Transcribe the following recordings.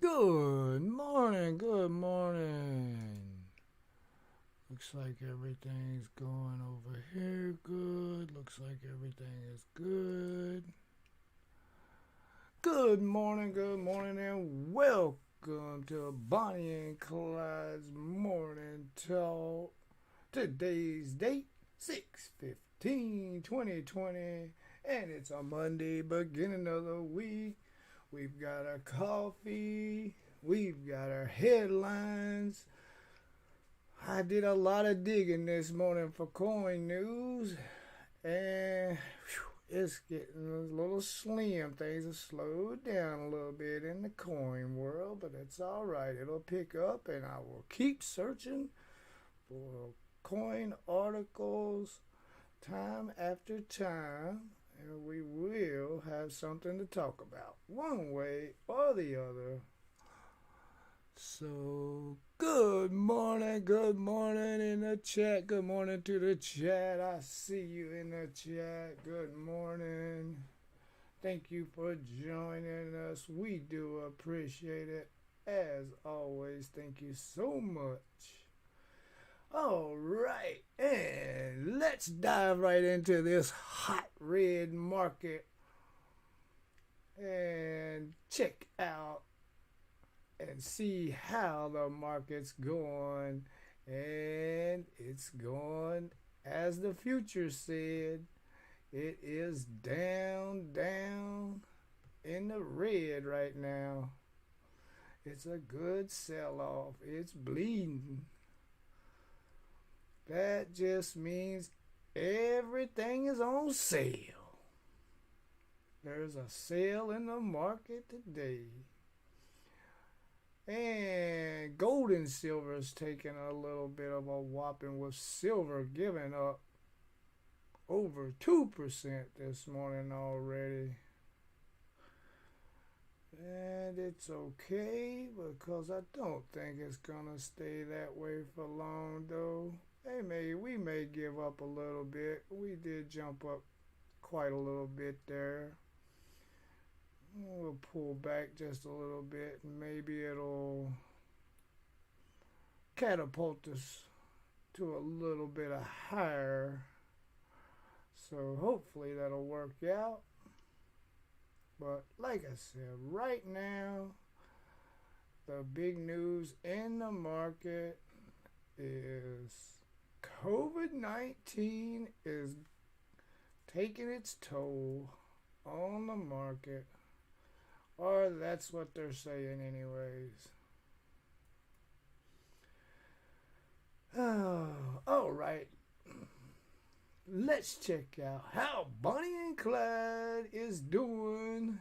Good morning, good morning. Looks like everything's going over here good. Looks like everything is good. Good morning, and welcome to Bonnie and Clyde's Morning Talk. Today's date, 6/15/2020, and it's a Monday, beginning of the week. We've got our coffee, we've got our headlines. I did a lot of digging this morning for coin news, and it's getting a little slim. Things have slowed down a little bit in the coin world, but it's all right. It'll pick up, and I will keep searching for coin articles time after time, and we will have something to talk about one way or the other. So, good morning in the chat. Good morning to the chat. I see you in the chat. Good morning. Thank you for joining us. We do appreciate it. As always, thank you so much. All right, and let's dive right into this hot red market and check out and see how the market's going. And it's going as the future said. It is down, down in the red right now. It's a good sell off. It's bleeding. That just means everything is on sale. There's a sale in the market today. And gold and silver is taking a little bit of a whopping, with silver giving up over 2% this morning already. And it's okay, because I don't think it's gonna stay that way for long though. We may give up a little bit. We did jump up quite a little bit there. We'll pull back just a little bit, and maybe it'll catapult us to a little bit of higher. So hopefully that'll work out. But like I said, right now, the big news in the market is COVID-19 is taking its toll on the market. Or that's what they're saying anyways. Oh, all right. Let's check out how Bonnie and Clyde is doing.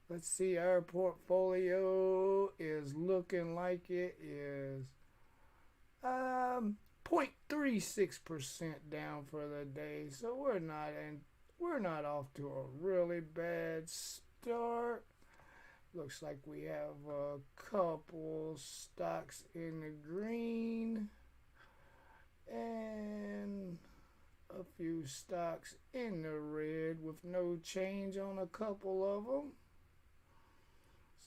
Let's see, our portfolio is looking like it is 0.36% down for the day. So we're not off to a really bad start. Looks like we have a couple stocks in the green and a few stocks in the red with no change on a couple of them.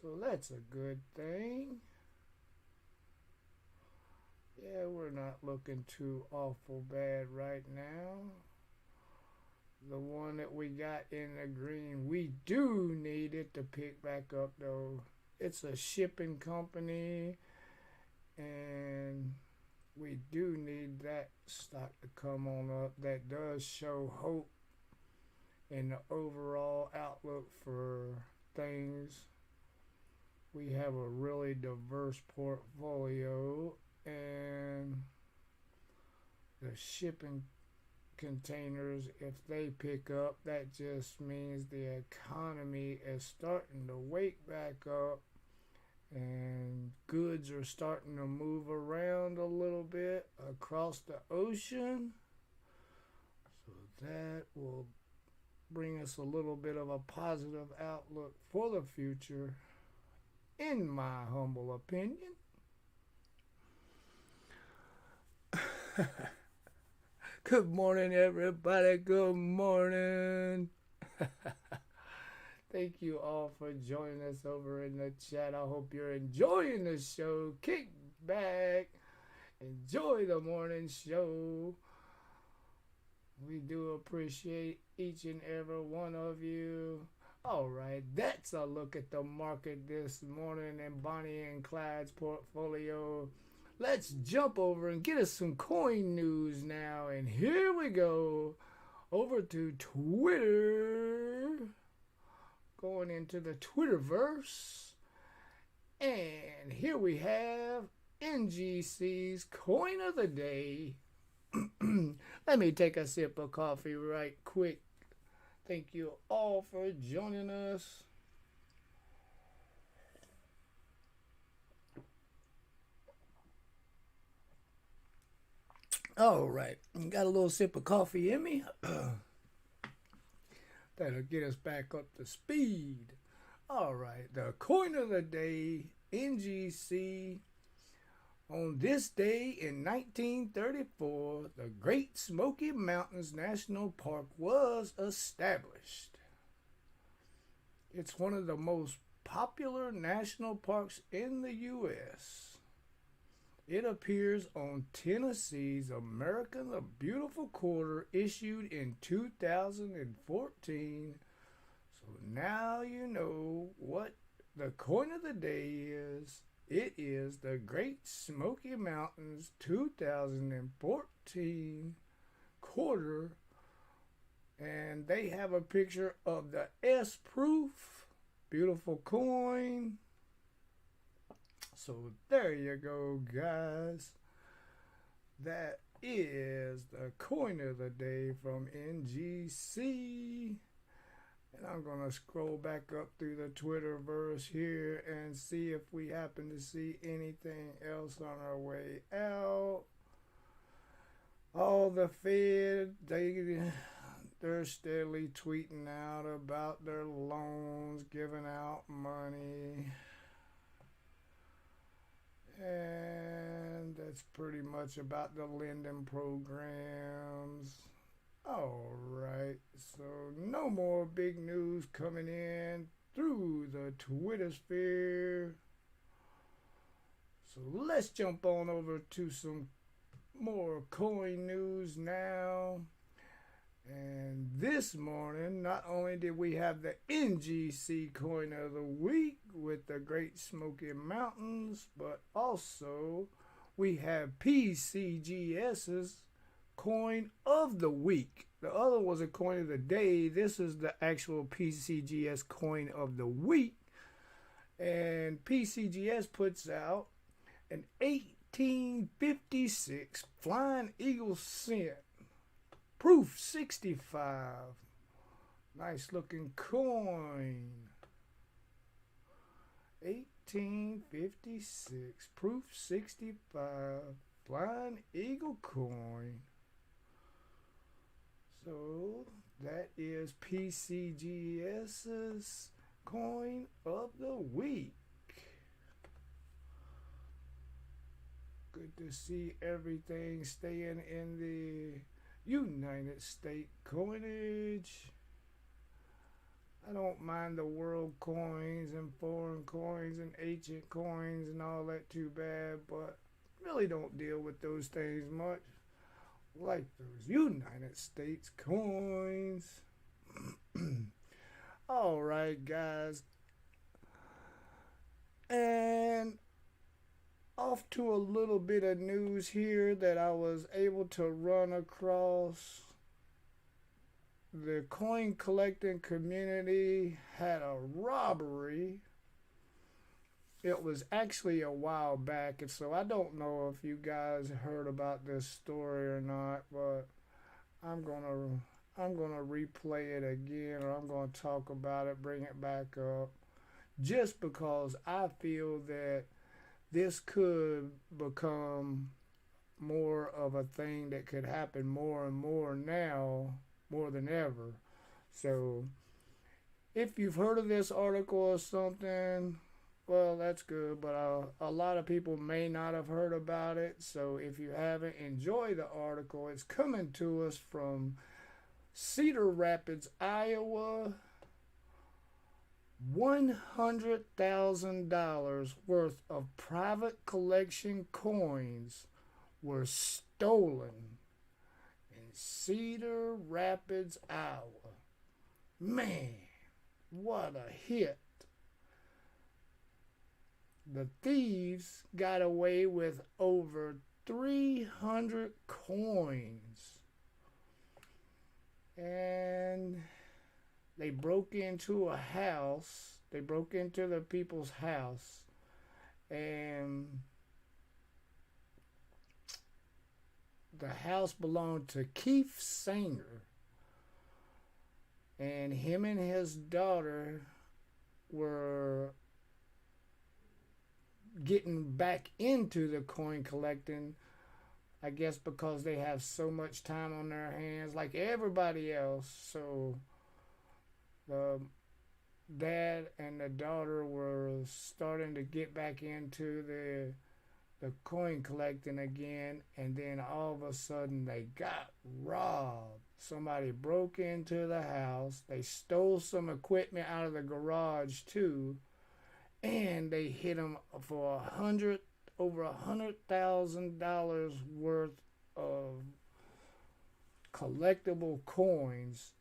So that's a good thing. Yeah, we're not looking too awful bad right now. The one that we got in the green, we do need it to pick back up though. It's a shipping company, and we do need that stock to come on up. That does show hope in the overall outlook for things. We have a really diverse portfolio, and the shipping containers, if they pick up, that just means the economy is starting to wake back up, and goods are starting to move around a little bit across the ocean. So that will bring us a little bit of a positive outlook for the future, in my humble opinion. Good morning, everybody. Good morning. Thank you all for joining us over in the chat. I hope you're enjoying the show. Kick back, enjoy the morning show. We do appreciate each and every one of you. All right, that's a look at the market this morning in Bonnie and Clyde's portfolio. Let's jump over and get us some coin news now. And here we go over to Twitter. Going into the Twitterverse. And here we have NGC's coin of the day. Let me take a sip of coffee right quick. Thank you all for joining us. All right, got a little sip of coffee in me. That'll get us back up to speed. All right, the coin of the day, NGC. On this day in 1934, the Great Smoky Mountains National Park was established. It's one of the most popular national parks in the U.S. It appears on Tennessee's American the Beautiful Quarter issued in 2014. So now you know what the coin of the day is. It is the Great Smoky Mountains 2014 quarter, and they have a picture of the S proof. Beautiful coin. So there you go, guys. That is the coin of the day from NGC. And I'm going to scroll back up through the Twitterverse here and see if we happen to see anything else on our way out. All the Fed, they're steadily tweeting out about their loans, giving out money. And that's pretty much about the lending programs. All right, so no more big news coming in through the Twitter sphere. So let's jump on over to some more coin news now. And this morning, not only did we have the NGC coin of the week with the Great Smoky Mountains, but also we have PCGS's coin of the week. The other was a coin of the day. This is the actual PCGS coin of the week. And PCGS puts out an 1856 Flying Eagle cent. Proof 65. Nice looking coin. 1856. Proof 65. Flying Eagle coin. So that is PCGS's coin of the week. Good to see everything staying in the United States coinage. I don't mind the world coins and foreign coins and ancient coins and all that too bad, but really don't deal with those things much. Like those United States coins. All right, guys. And off to a little bit of news here that I was able to run across. The coin collecting community had a robbery. It was actually a while back, and so I don't know if you guys heard about this story or not, but I'm gonna replay it again, or I'm gonna talk about it, bring it back up, just because I feel that this could become more of a thing that could happen more and more now, more than ever. So if you've heard of this article or something, well, that's good, but a lot of people may not have heard about it. So if you haven't, enjoy the article. It's coming to us from Cedar Rapids, Iowa. $100,000 worth of private collection coins were stolen in Cedar Rapids, Iowa. Man, what a hit. The thieves got away with over 300 coins. And they broke into a house. They broke into the people's house. And the house belonged to Keith Sanger. And him and his daughter were getting back into the coin collecting, I guess because they have so much time on their hands like everybody else. So the dad and the daughter were starting to get back into the coin collecting again, and then all of a sudden they got robbed. Somebody broke into the house, they stole some equipment out of the garage too, and they hit them for over $100,000 worth of collectible coins,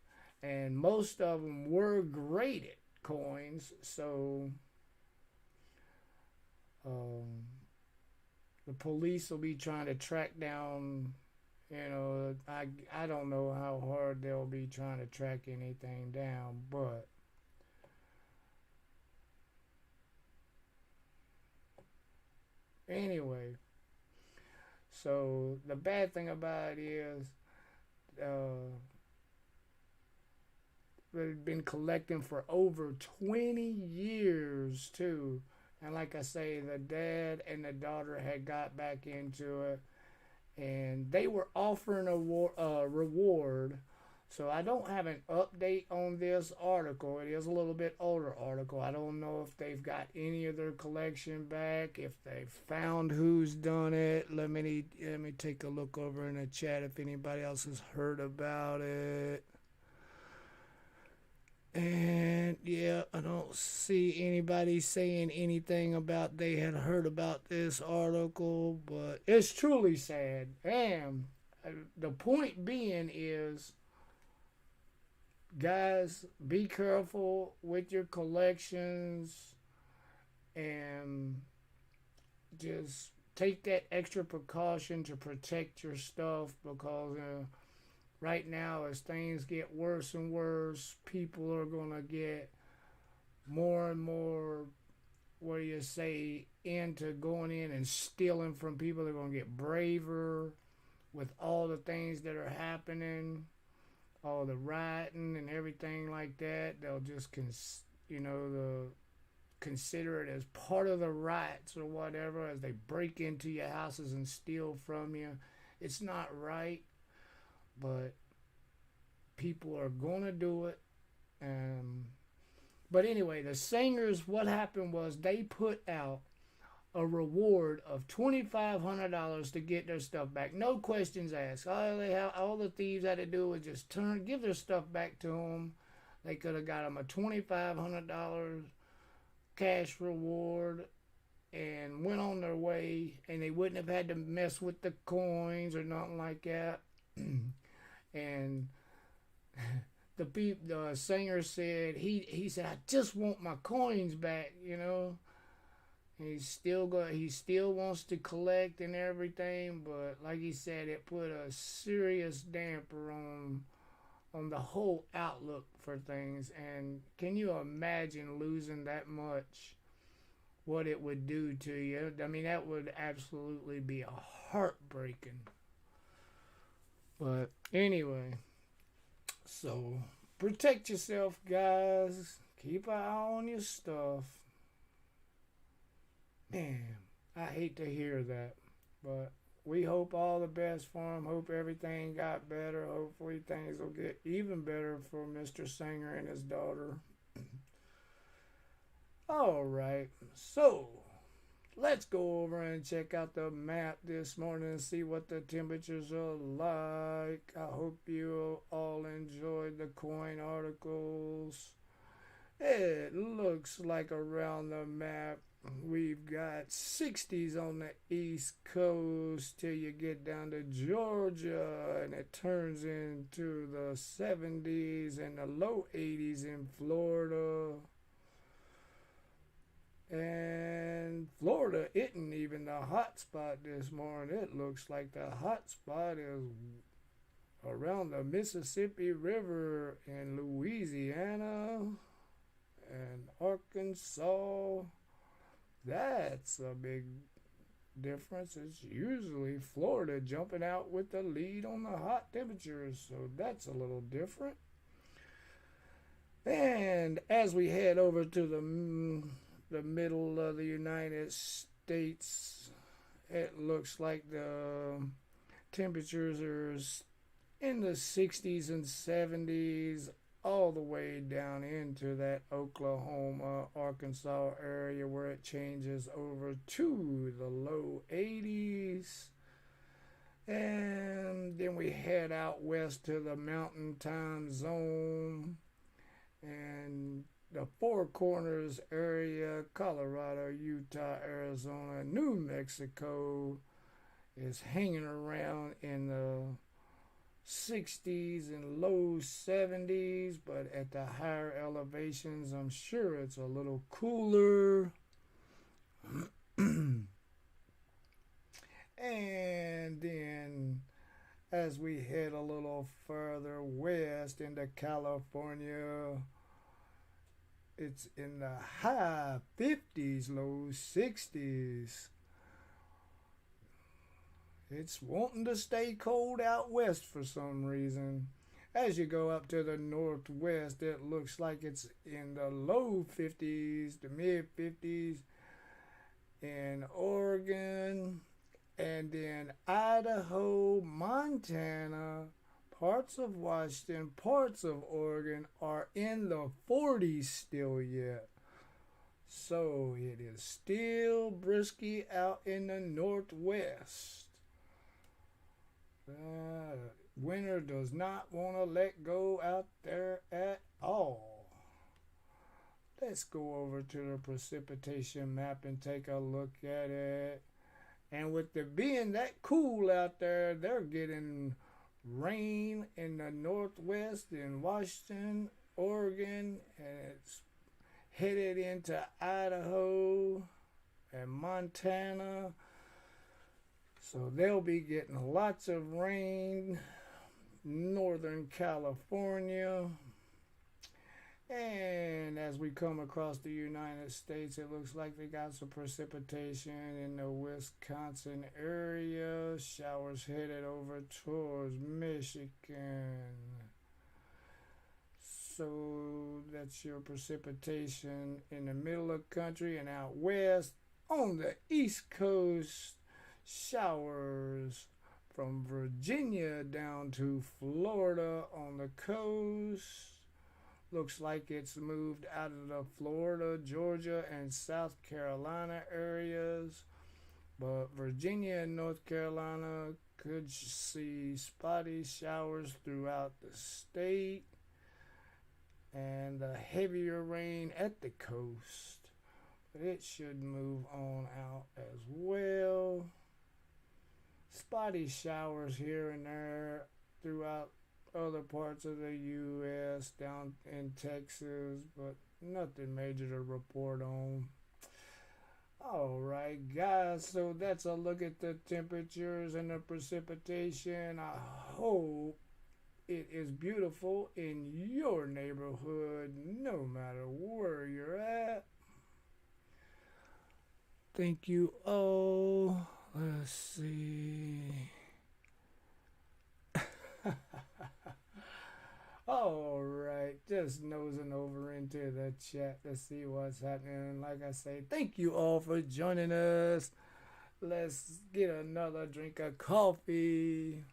and most of them were graded coins. So the police will be trying to track down. I don't know how hard they'll be trying to track anything down, but anyway, so the bad thing about it is they've been collecting for over 20 years too. And like I say, the dad and the daughter had got back into it, and they were offering a reward. So I don't have an update on this article. It is a little bit older article. I don't know if they've got any of their collection back, if they've found who's done it. Let me take a look over in the chat if anybody else has heard about it. And yeah, I don't see anybody saying anything about they had heard about this article, but it's truly sad. And the point being is, guys, be careful with your collections and just take that extra precaution to protect your stuff, because right now, as things get worse and worse, people are going to get more and more, what do you say, into going in and stealing from people. They're going to get braver with all the things that are happening, all the rioting and everything like that. They'll just, consider it as part of the riots or whatever as they break into your houses and steal from you. It's not right. But people are going to do it. But anyway, the Singers, what happened was they put out a reward of $2,500 to get their stuff back. No questions asked. All the thieves had to do was just give their stuff back to them. They could have got them a $2,500 cash reward and went on their way, and they wouldn't have had to mess with the coins or nothing like that. And the singer said he said, I just want my coins back, And he still wants to collect and everything, but like he said, it put a serious damper on the whole outlook for things. And can you imagine losing that much? What it would do to you? I mean, that would absolutely be heartbreaking. But anyway, so protect yourself, guys. Keep an eye on your stuff. Man, I hate to hear that. But we hope all the best for him. Hope everything got better. Hopefully things will get even better for Mr. Singer and his daughter. All right, so let's go over and check out the map this morning and see what the temperatures are like. I hope you all enjoyed the coin articles. It looks like around the map we've got 60s on the east coast till you get down to Georgia, and it turns into the 70s and the low 80s in Florida. And Florida isn't even the hot spot this morning. It looks like the hot spot is around the Mississippi River in Louisiana and Arkansas. That's a big difference. It's usually Florida jumping out with the lead on the hot temperatures, so that's a little different. And as we head over to the middle of the United States, it looks like the temperatures are in the 60s and 70s, all the way down into that Oklahoma, Arkansas area where it changes over to the low 80s. And then we head out west to the mountain time zone and the Four Corners area, Colorado, Utah, Arizona, New Mexico is hanging around in the 60s and low 70s, but at the higher elevations, I'm sure it's a little cooler. And then as we head a little further west into California, it's in the high 50s, low 60s. It's wanting to stay cold out west for some reason. As you go up to the northwest, it looks like it's in the low 50s to mid 50s in Oregon, and then Idaho, Montana, parts of Washington, parts of Oregon are in the 40s still yet. So it is still brisky out in the northwest. Winter does not want to let go out there at all. Let's go over to the precipitation map and take a look at it. And with it being that cool out there, they're getting rain in the northwest in Washington, Oregon, and it's headed into Idaho and Montana. So they'll be getting lots of rain. Northern California. And as we come across the United States, it looks like they got some precipitation in the Wisconsin area. Showers headed over towards Michigan. So that's your precipitation in the middle of the country and out west. On the East Coast, showers from Virginia down to Florida on the coast. Looks like it's moved out of the Florida, Georgia, and South Carolina areas. But Virginia and North Carolina could see spotty showers throughout the state. And the heavier rain at the coast. But it should move on out as well. Spotty showers here and there throughout other parts of the U.S., down in Texas, but nothing major to report on. Alright, guys, so that's a look at the temperatures and the precipitation. I hope it is beautiful in your neighborhood, no matter where you're at. Thank you all. Let's see. Alright, just nosing over into the chat to see what's happening. Like I say, thank you all for joining us. Let's get another drink of coffee.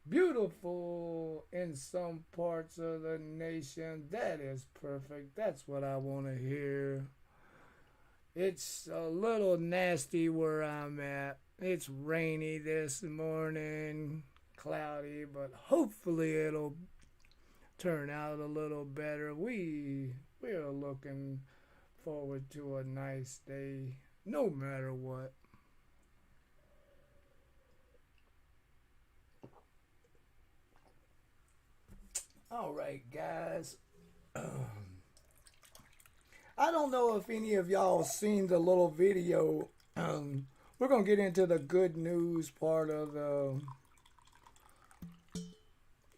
Beautiful in some parts of the nation. That is perfect. That's what I want to hear. It's a little nasty where I'm at. It's rainy this morning, cloudy, but hopefully it'll turn out a little better. We're looking forward to a nice day, no matter what. All right, guys. I don't know if any of y'all seen the little video. We're gonna get into the good news part of the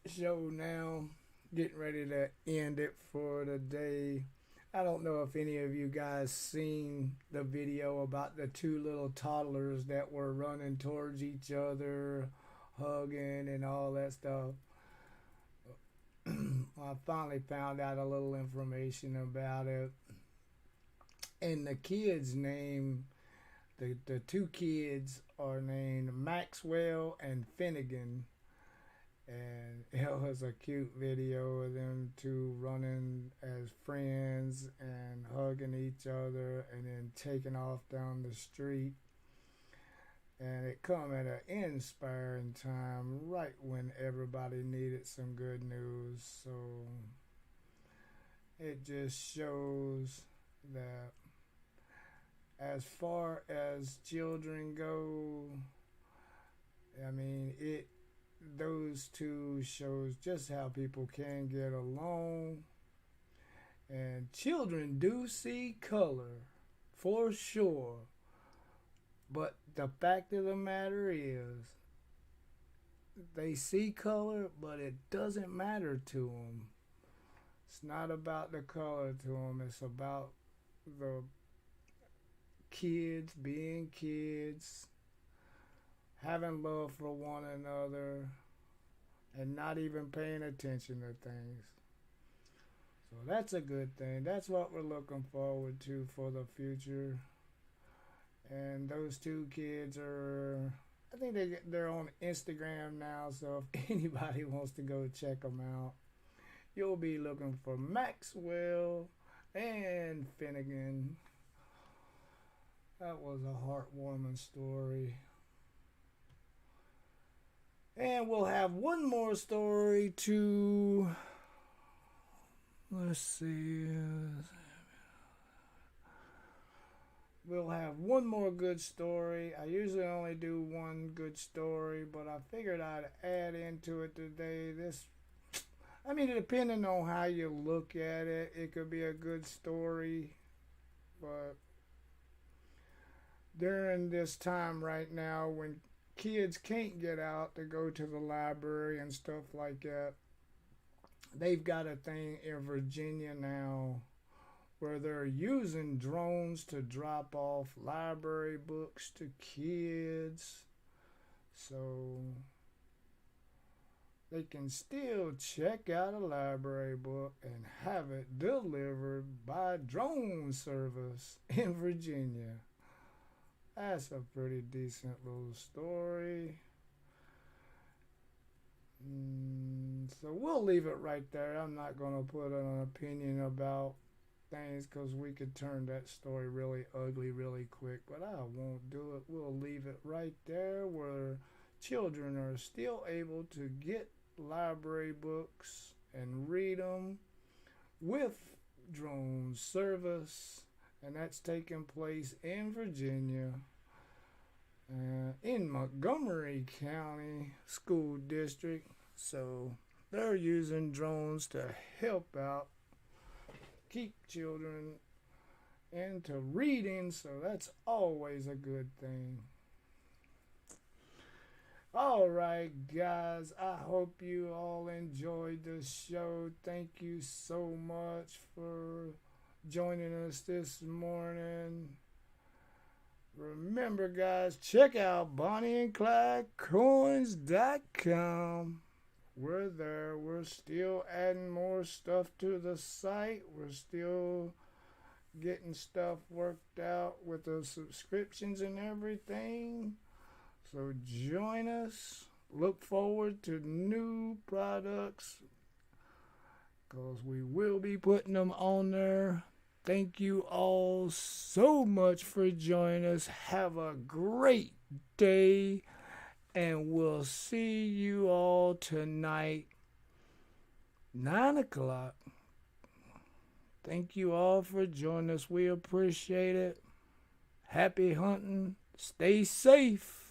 show now. Getting ready to end it for the day. I don't know if any of you guys seen the video about the two little toddlers that were running towards each other, hugging and all that stuff. I finally found out a little information about it. And the kids' name, the two kids are named Maxwell and Finnegan. And it was a cute video of them two running as friends and hugging each other and then taking off down the street. And it come at an inspiring time, right when everybody needed some good news. So it just shows that as far as children go, I mean, those two shows just how people can get along. And children do see color, for sure. But the fact of the matter is, they see color, but it doesn't matter to them. It's not about the color to them. It's about the kids being kids, having love for one another, and not even paying attention to things. So that's a good thing. That's what we're looking forward to for the future. And those two kids are, I think they're on Instagram now, so if anybody wants to go check them out, you'll be looking for Maxwell and Finnegan. That was a heartwarming story. And we'll have one more story to, let's see. We'll have one more good story. I usually only do one good story, but I figured I'd add into it today. Depending on how you look at it, it could be a good story. But during this time right now, when kids can't get out to go to the library and stuff like that, they've got a thing in Virginia now where they're using drones to drop off library books to kids, so they can still check out a library book and have it delivered by drone service in Virginia. That's a pretty decent little story. So we'll leave it right there. I'm not going to put an opinion about things because we could turn that story really ugly really quick, but I won't do it. We'll leave it right there where children are still able to get library books and read them with drone service, and that's taking place in Virginia, in Montgomery County School District. So they're using drones to help out, keep children into reading, so that's always a good thing. All right, guys, I hope you all enjoyed the show. Thank you so much for joining us this morning. Remember, guys, check out Bonnie and Clyde Coins.com. We're there. We're still adding more stuff to the site. We're still getting stuff worked out with the subscriptions and everything. So join us. Look forward to new products because we will be putting them on there. Thank you all so much for joining us. Have a great day. And we'll see you all tonight. 9 o'clock. Thank you all for joining us. We appreciate it. Happy hunting. Stay safe.